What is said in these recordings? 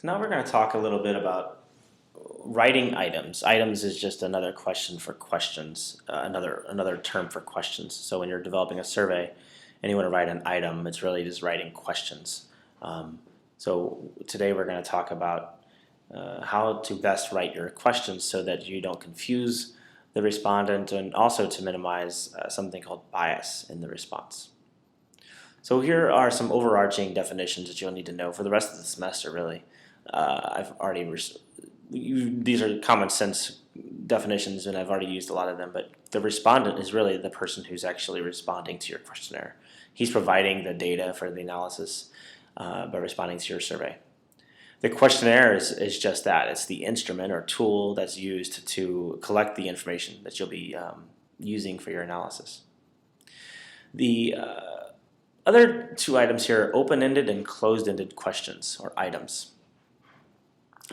Now we're going to talk a little bit about writing items. Items is just another question for questions, another term for questions. So when you're developing a survey and you want to write an item, it's really just writing questions. So today we're going to talk about how to best write your questions so that you don't confuse the respondent, and also to minimize something called bias in the response. So here are some overarching definitions that you'll need to know for the rest of the semester, really. These are common sense definitions, and I've already used a lot of them, but the respondent is really the person who's actually responding to your questionnaire. He's providing the data for the analysis by responding to your survey. The questionnaire is just that. It's the instrument or tool that's used to collect the information that you'll be using for your analysis. The other two items here are open-ended and closed-ended questions, or items.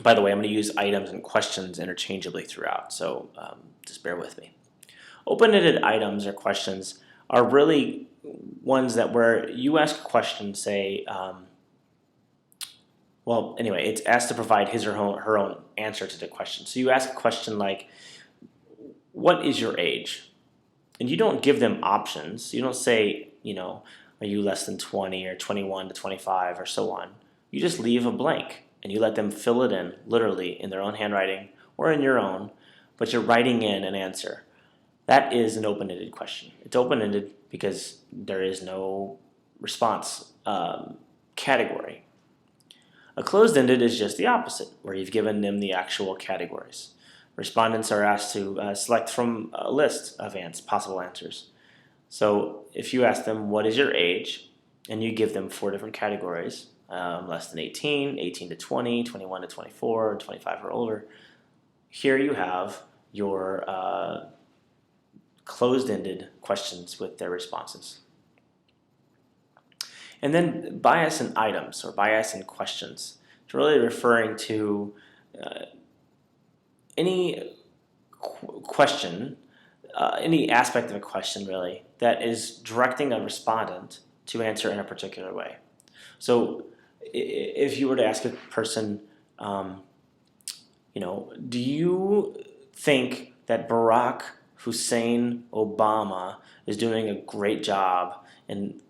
By the way, I'm going to use items and questions interchangeably throughout, so just bear with me. Open-ended items or questions are really ones that where you ask a question, say, it's asked to provide his or her own answer to the question. So you ask a question like, what is your age? And you don't give them options. You don't say, are you less than 20 or 21 to 25 or so on. You just leave a blank and you let them fill it in, literally, in their own handwriting or in your own, but you're writing in an answer. That is an open-ended question. It's open-ended because there is no response category. A closed-ended is just the opposite, where you've given them the actual categories. Respondents are asked to select from a list of possible answers. So if you ask them, what is your age, and you give them 4 different categories, less than 18, 18 to 20, 21 to 24, 25 or older, here you have your closed-ended questions with their responses. And then bias in items, or bias in questions. It's really referring to any question, any aspect of a question, really, that is directing a respondent to answer in a particular way. So if you were to ask a person, do you think that Barack Hussein Obama is doing a great job in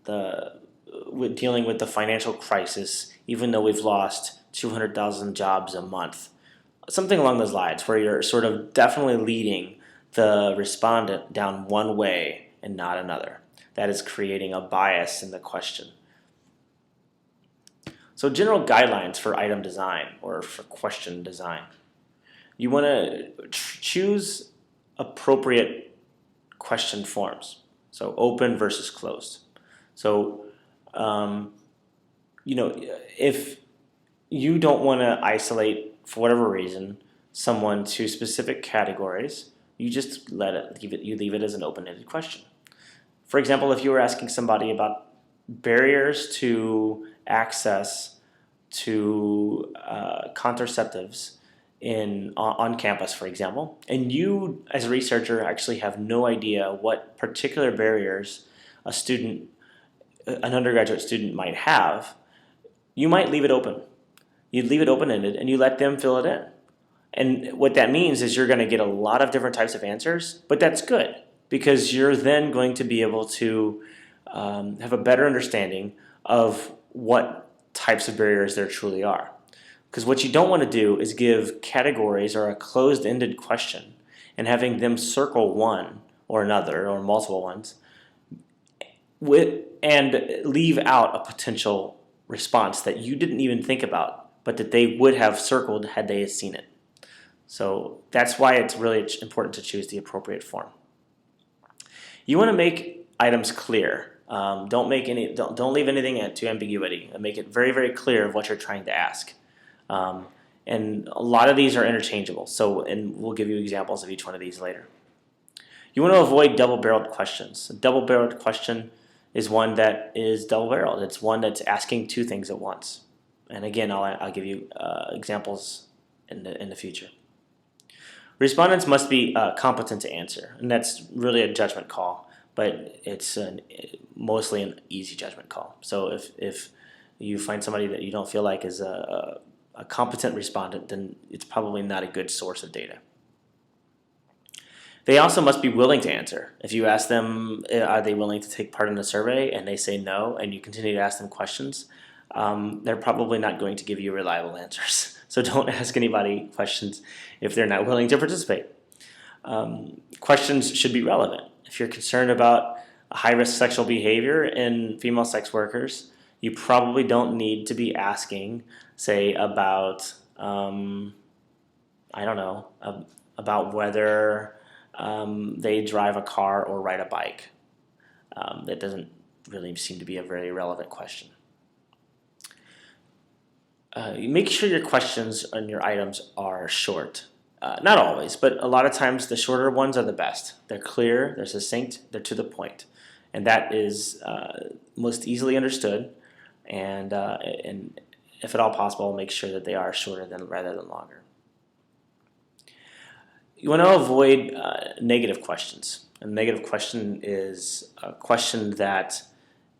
with dealing with the financial crisis, even though we've lost 200,000 jobs a month? Something along those lines, where you're sort of definitely leading the respondent down one way and not another. That is creating a bias in the question. So general guidelines for item design or for question design. You want to choose appropriate question forms. So open versus closed. So if you don't want to isolate, for whatever reason, someone to specific categories, you just leave it as an open-ended question. For example, if you were asking somebody about barriers to access to contraceptives on campus, for example, and you as a researcher actually have no idea what particular barriers an undergraduate student might have, you might leave it open. You'd leave it open-ended and you let them fill it in. And what that means is you're going to get a lot of different types of answers, but that's good because you're then going to be able to have a better understanding of what types of barriers there truly are. Because what you don't want to do is give categories or a closed-ended question and having them circle one or another or multiple ones and leave out a potential response that you didn't even think about, but that they would have circled had they seen it. So that's why it's really important to choose the appropriate form. You want to make items clear. Don't leave anything to ambiguity. Make it very, very clear of what you're trying to ask. And a lot of these are interchangeable. And we'll give you examples of each one of these later. You want to avoid double-barreled questions. A double-barreled question is one that is double-barreled. It's one that's asking 2 things at once. And again, I'll give you examples in the future. Respondents must be competent to answer, and that's really a judgment call, but it's mostly an easy judgment call. So if you find somebody that you don't feel like is a a competent respondent, then it's probably not a good source of data. They also must be willing to answer. If you ask them, are they willing to take part in the survey, and they say no, and you continue to ask them questions, they're probably not going to give you reliable answers. So don't ask anybody questions if they're not willing to participate. Questions should be relevant. If you're concerned about high-risk sexual behavior in female sex workers, you probably don't need to be asking, say, about, about whether they drive a car or ride a bike. That doesn't really seem to be a very relevant question. Make sure your questions and your items are short. Not always, but a lot of times the shorter ones are the best. They're clear, they're succinct, they're to the point. And that is most easily understood, and if at all possible, make sure that they are shorter rather than longer. You want to avoid negative questions. A negative question is a question that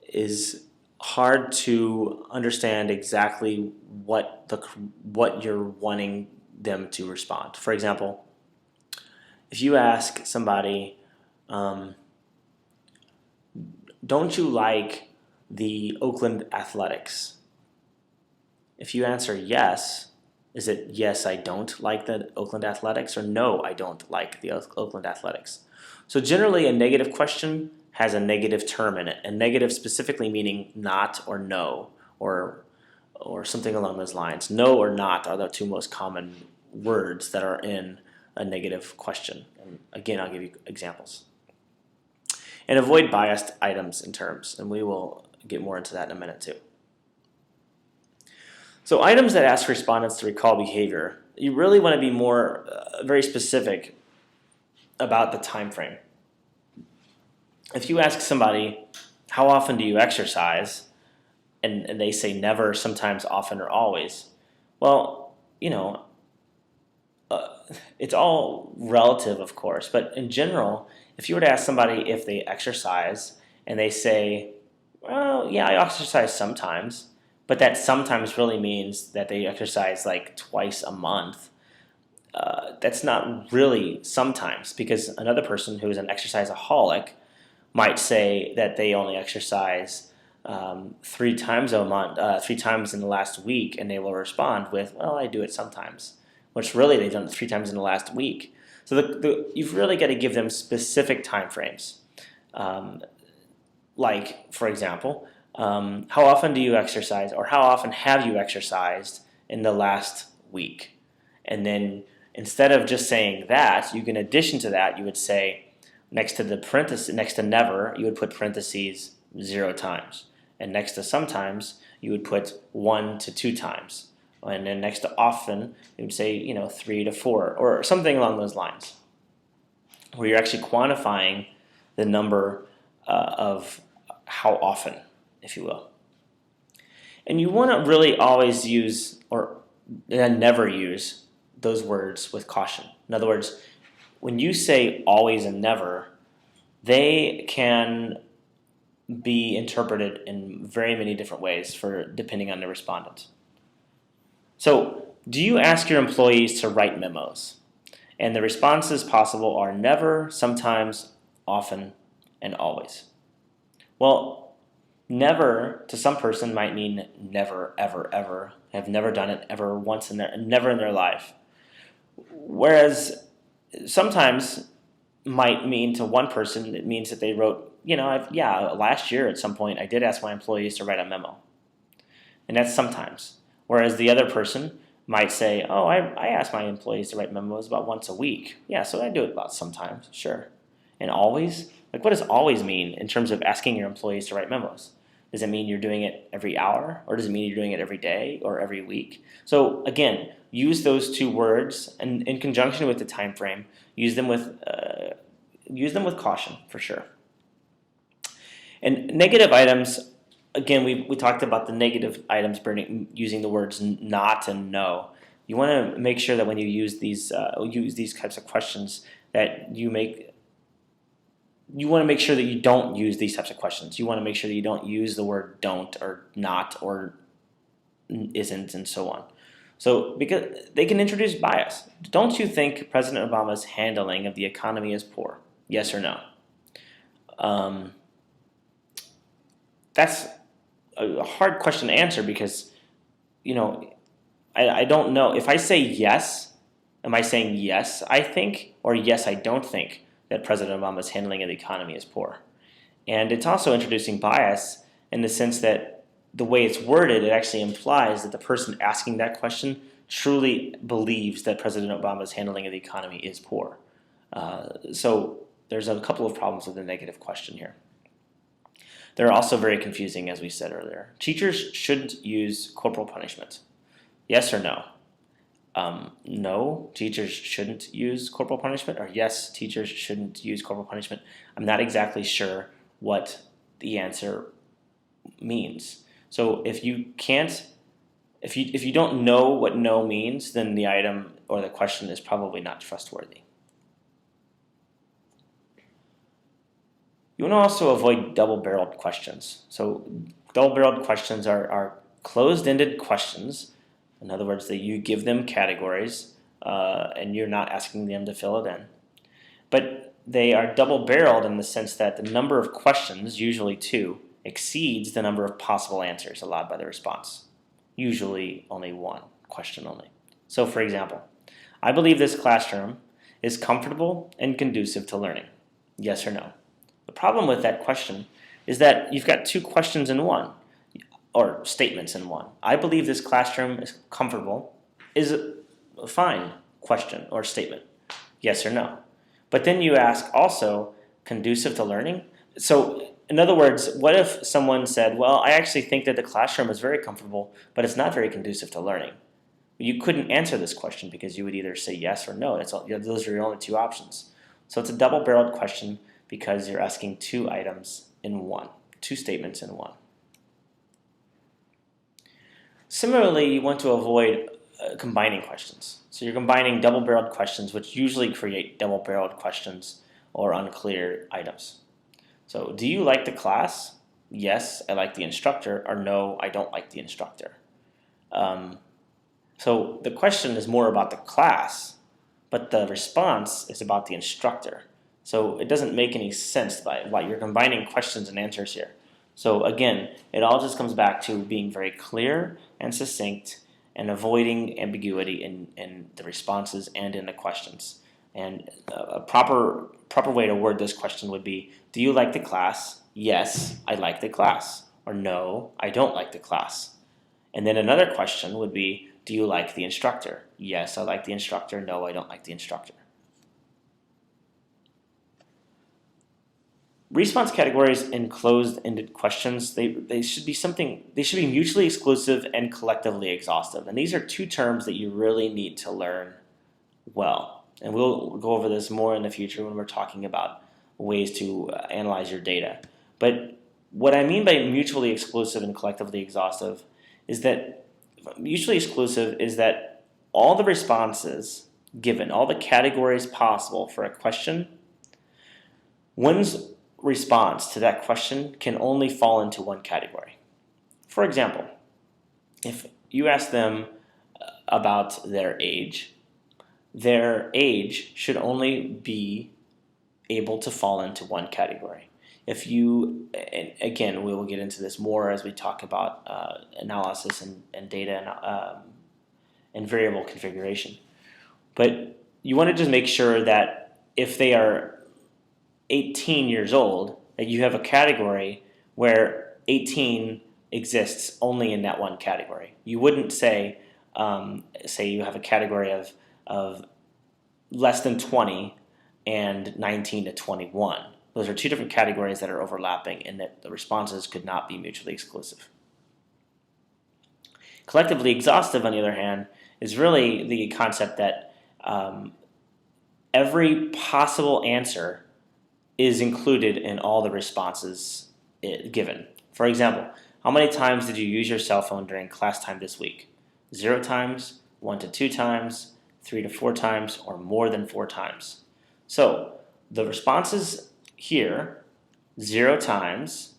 is hard to understand exactly what you're wanting them to respond. For example, if you ask somebody, don't you like the Oakland Athletics? If you answer yes, is it yes, I don't like the Oakland Athletics, or no, I don't like the Oakland Athletics? So generally a negative question has a negative term in it, and negative specifically meaning not or no, or something along those lines. No or not are the two most common words that are in a negative question. And again, I'll give you examples. And avoid biased items and terms, and we will get more into that in a minute too. So items that ask respondents to recall behavior, you really want to be more very specific about the time frame. If you ask somebody, how often do you exercise? And they say never, sometimes, often, or always. Well, it's all relative, of course, but in general, if you were to ask somebody if they exercise and they say, well, yeah, I exercise sometimes, but that sometimes really means that they exercise like twice a month, that's not really sometimes, because another person who is an exerciseaholic might say that they only exercise 3 times a month, 3 times in the last week, and they will respond with, well, I do it sometimes, which really they've done it 3 times in the last week. So you've really got to give them specific time frames. Like, for example, how often do you exercise, or how often have you exercised in the last week? And then instead of just saying that, in addition to that, you would say, next to never, you would put parentheses 0 times. And next to sometimes, you would put 1 to 2 times. And then next to often, you would say, 3 to 4, or something along those lines, where you're actually quantifying the number of how often, if you will. And you want to really always use, or never use, those words with caution. In other words, when you say always and never, they can be interpreted in very many different ways depending on the respondent. So, do you ask your employees to write memos? And the responses possible are never, sometimes, often, and always. Well, never to some person might mean never, ever, ever. Have never done it ever once never in their life. Whereas sometimes might mean to one person, it means that they wrote, last year at some point I did ask my employees to write a memo. And that's sometimes. Whereas the other person might say, oh, I ask my employees to write memos about once a week. Yeah, so I do it about sometimes, sure. And always? Like, what does always mean in terms of asking your employees to write memos? Does it mean you're doing it every hour? Or does it mean you're doing it every day or every week? So again, use those 2 words, and in conjunction with the time frame, use them with caution, for sure. And negative items, again, we talked about the negative items using the words not and no. You want to make sure that when you use these types of questions that you want to make sure that you don't use these types of questions. You want to make sure that you don't use the word don't or not or isn't and so on. So because they can introduce bias. Don't you think President Obama's handling of the economy is poor? Yes or no? Um, that's a hard question to answer because, you know, I don't know. If I say yes, am I saying yes, I think, or yes, I don't think that President Obama's handling of the economy is poor? And it's also introducing bias in the sense that the way it's worded, it actually implies that the person asking that question truly believes that President Obama's handling of the economy is poor. So there's a couple of problems with the negative question here. They're also very confusing, as we said earlier. Teachers shouldn't use corporal punishment. Yes or no? No, teachers shouldn't use corporal punishment, or yes, teachers shouldn't use corporal punishment. I'm not exactly sure what the answer means. So if you can't, if you don't know what no means, then the item or the question is probably not trustworthy. You want to also avoid double-barreled questions. So double-barreled questions are closed-ended questions. In other words, that you give them categories and you're not asking them to fill it in. But they are double-barreled in the sense that the number of questions, usually 2, exceeds the number of possible answers allowed by the response. Usually only 1 question only. So for example, I believe this classroom is comfortable and conducive to learning. Yes or no? The problem with that question is that you've got 2 questions in one, or statements in one. I believe this classroom is comfortable is a fine question or statement. Yes or no? But then you ask also, conducive to learning? So in other words, what if someone said, well, I actually think that the classroom is very comfortable, but it's not very conducive to learning? You couldn't answer this question because you would either say yes or no. That's all, those are your only 2 options. So it's a double-barreled question because you're asking 2 items in one, 2 statements in one. Similarly, you want to avoid combining questions. So you're combining double-barreled questions, which usually create double-barreled questions or unclear items. So do you like the class? Yes, I like the instructor, or no, I don't like the instructor. So the question is more about the class, but the response is about the instructor. So it doesn't make any sense by why you're combining questions and answers here. So again, it all just comes back to being very clear and succinct and avoiding ambiguity in the responses and in the questions. And a proper way to word this question would be, do you like the class? Yes, I like the class. Or no, I don't like the class. And then another question would be, do you like the instructor? Yes, I like the instructor. No, I don't like the instructor. Response categories in closed-ended questions, they should be mutually exclusive and collectively exhaustive. And these are 2 terms that you really need to learn well. And we'll go over this more in the future when we're talking about ways to analyze your data. But what I mean by mutually exclusive and collectively exhaustive is that mutually exclusive is that all the responses given, all the categories possible for a question, one's response to that question can only fall into one category. For example, if you ask them about their age should only be able to fall into one category. If you, and again, we will get into this more as we talk about analysis and data and variable configuration. But you want to just make sure that if they are 18 years old, that you have a category where 18 exists only in that one category. You wouldn't say you have a category of less than 20 and 19 to 21. Those are 2 different categories that are overlapping and that the responses could not be mutually exclusive. Collectively exhaustive, on the other hand, is really the concept that every possible answer is included in all the responses given. For example, how many times did you use your cell phone during class time this week? 0 times, 1 to 2 times, 3 to 4 times, or more than 4 times. So the responses here, 0 times,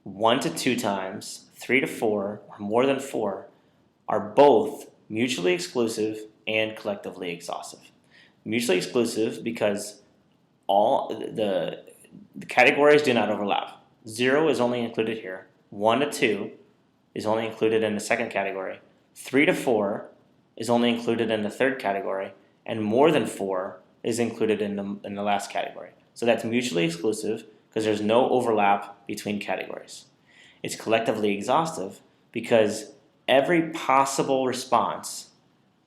1 to 2 times, 3 to 4, or more than 4, are both mutually exclusive, and collectively exhaustive. Mutually exclusive because all the categories do not overlap. 0 is only included here. 1 to 2 is only included in the second category. 3 to 4 is only included in the third category, and more than 4 is included in the last category. So that's mutually exclusive because there's no overlap between categories. It's collectively exhaustive because every possible response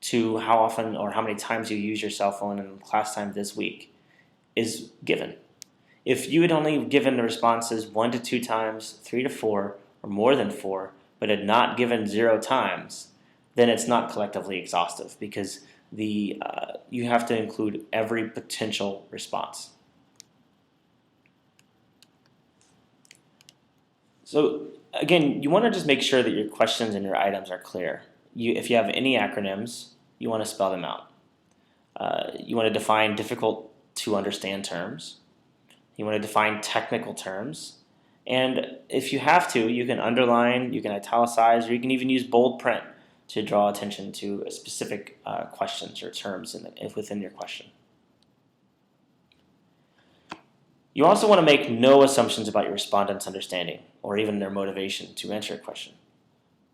to how often or how many times you use your cell phone in class time this week is given. If you had only given the responses 1 to 2 times, 3 to 4, or more than 4, but had not given 0 times, then it's not collectively exhaustive because you have to include every potential response. So again, you want to just make sure that your questions and your items are clear. If you have any acronyms, you want to spell them out. You want to define difficult to understand terms. You want to define technical terms. And if you have to, you can underline, you can italicize, or you can even use bold print to draw attention to specific questions or terms within your question. You also want to make no assumptions about your respondent's understanding or even their motivation to answer a question.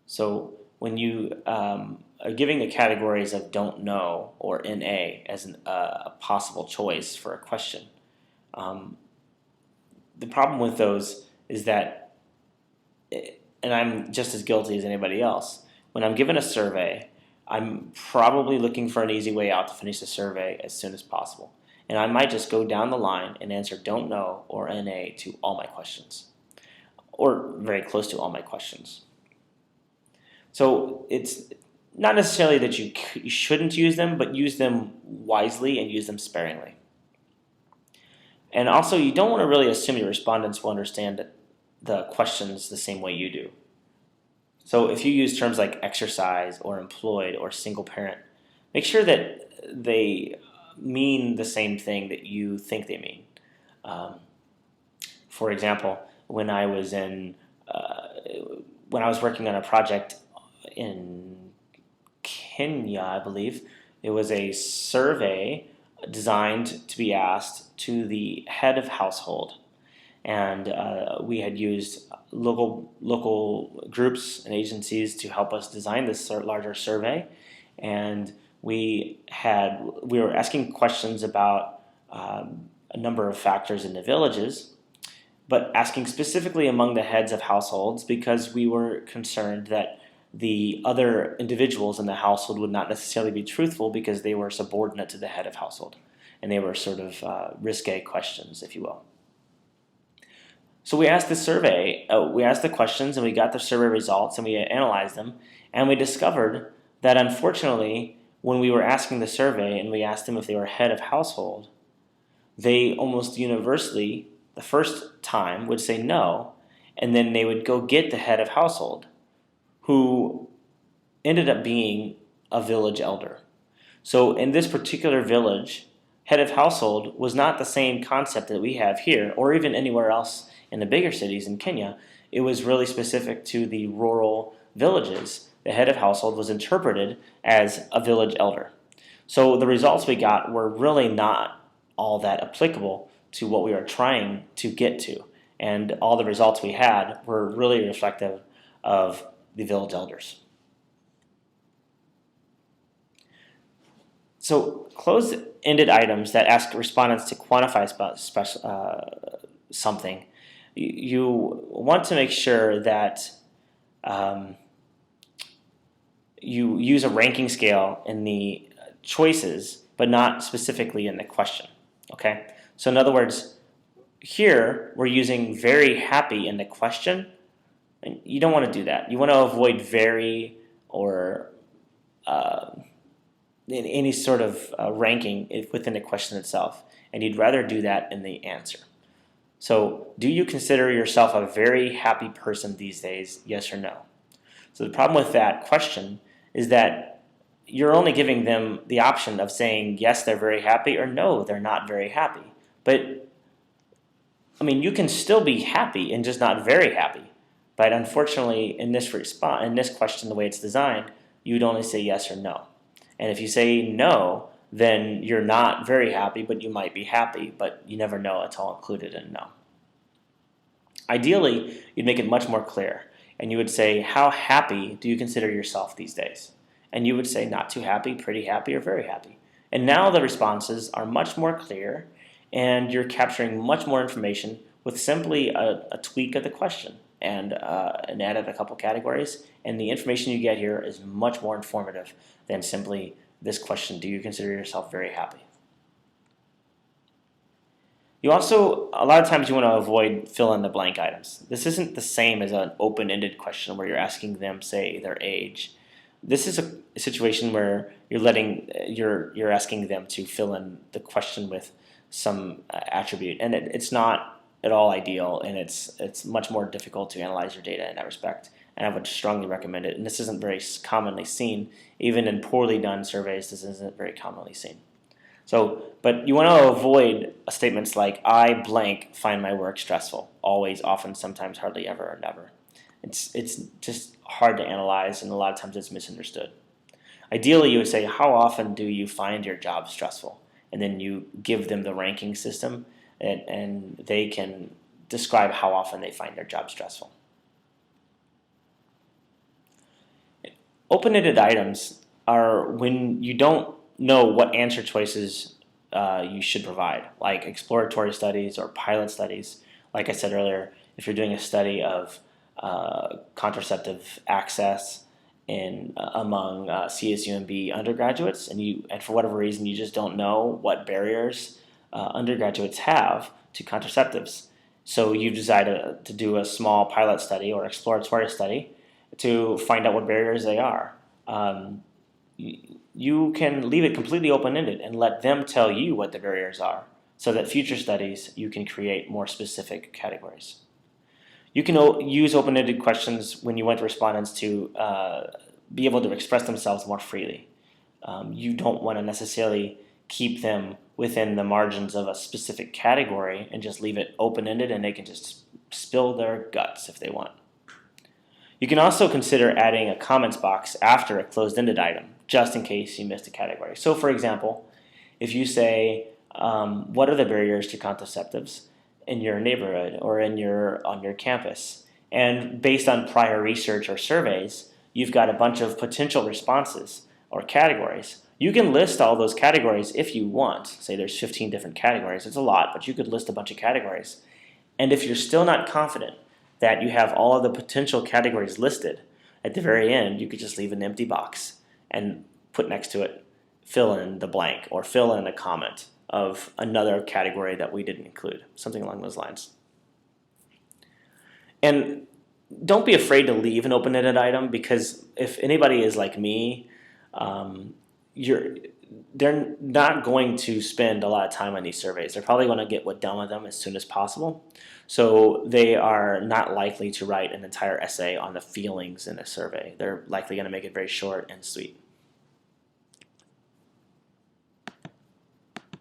So when you are giving the categories of don't know or NA as a possible choice for a question, the problem with those is that, and I'm just as guilty as anybody else, when I'm given a survey, I'm probably looking for an easy way out to finish the survey as soon as possible. And I might just go down the line and answer don't know or NA to all my questions, or very close to all my questions. So it's not necessarily that you shouldn't use them, but use them wisely and use them sparingly. And also, you don't want to really assume your respondents will understand the questions the same way you do. So if you use terms like exercise or employed or single parent, make sure that they mean the same thing that you think they mean. For example, when I was working on a project in Kenya, I believe, it was a survey designed to be asked to the head of household, and we had used local groups and agencies to help us design this larger survey, and we were asking questions about a number of factors in the villages, but asking specifically among the heads of households because we were concerned that the other individuals in the household would not necessarily be truthful because they were subordinate to the head of household, and they were sort of risque questions, if you will. So we asked the questions, and we got the survey results, and we analyzed them, and we discovered that unfortunately, when we were asking the survey and we asked them if they were head of household, they almost universally, the first time, would say no, and then they would go get the head of household, who ended up being a village elder. So in this particular village, head of household was not the same concept that we have here, or even anywhere else in the bigger cities in Kenya. It was really specific to the rural villages. The head of household was interpreted as a village elder. So the results we got were really not all that applicable to what we were trying to get to. And all the results we had were really reflective of the village elders. So closed-ended items that ask respondents to quantify something, you want to make sure that you use a ranking scale in the choices, but not specifically in the question. Okay? So in other words, here we're using very happy in the question. And you don't want to do that. You want to avoid very or in any sort of ranking within the question itself. And you'd rather do that in the answer. So do you consider yourself a very happy person these days, yes or no? So the problem with that question is that you're only giving them the option of saying yes, they're very happy, or no, they're not very happy. But, I mean, you can still be happy and just not very happy. But unfortunately, in this question, the way it's designed, you would only say yes or no. And if you say no, then you're not very happy, but you might be happy, but you never know. It's all included in no. Ideally, you'd make it much more clear, and you would say, how happy do you consider yourself these days? And you would say, not too happy, pretty happy, or very happy. And now the responses are much more clear, and you're capturing much more information with simply a tweak of the question and added a couple categories. And the information you get here is much more informative than simply this question, do you consider yourself very happy? You also, a lot of times you want to avoid fill-in-the-blank items. This isn't the same as an open-ended question where you're asking them, say, their age. This is a situation where you're asking them to fill in the question with some attribute, and it's not at all ideal, and it's much more difficult to analyze your data in that respect. And I would strongly recommend it. And this isn't very commonly seen, even in poorly done surveys. This isn't very commonly seen. So, but you want to avoid statements like I blank find my work stressful. Always, often, sometimes, hardly, ever, or never. It's just hard to analyze, and a lot of times it's misunderstood. Ideally, you would say, how often do you find your job stressful? And then you give them the ranking system, and they can describe how often they find their job stressful. Open-ended items are when you don't know what answer choices you should provide, like exploratory studies or pilot studies. Like I said earlier, if you're doing a study of contraceptive access among CSUMB undergraduates, and for whatever reason you just don't know what barriers undergraduates have to contraceptives, so you decide to do a small pilot study or exploratory study to find out what barriers they are. You can leave it completely open-ended and let them tell you what the barriers are, so that future studies you can create more specific categories. You can use open-ended questions when you want respondents to be able to express themselves more freely. You don't want to necessarily keep them within the margins of a specific category and just leave it open-ended, and they can just spill their guts if they want. You can also consider adding a comments box after a closed-ended item, just in case you missed a category. So for example, if you say, what are the barriers to contraceptives in your neighborhood or on your campus? And based on prior research or surveys, you've got a bunch of potential responses or categories. You can list all those categories if you want. Say there's 15 different categories. It's a lot, but you could list a bunch of categories. And if you're still not confident that you have all of the potential categories listed, at the very end, you could just leave an empty box and put next to it, fill in the blank, or fill in a comment of another category that we didn't include, something along those lines. And don't be afraid to leave an open-ended item, because if anybody is like me, they're not going to spend a lot of time on these surveys. They're probably going to get done with them as soon as possible. So they are not likely to write an entire essay on the feelings in a survey. They're likely going to make it very short and sweet.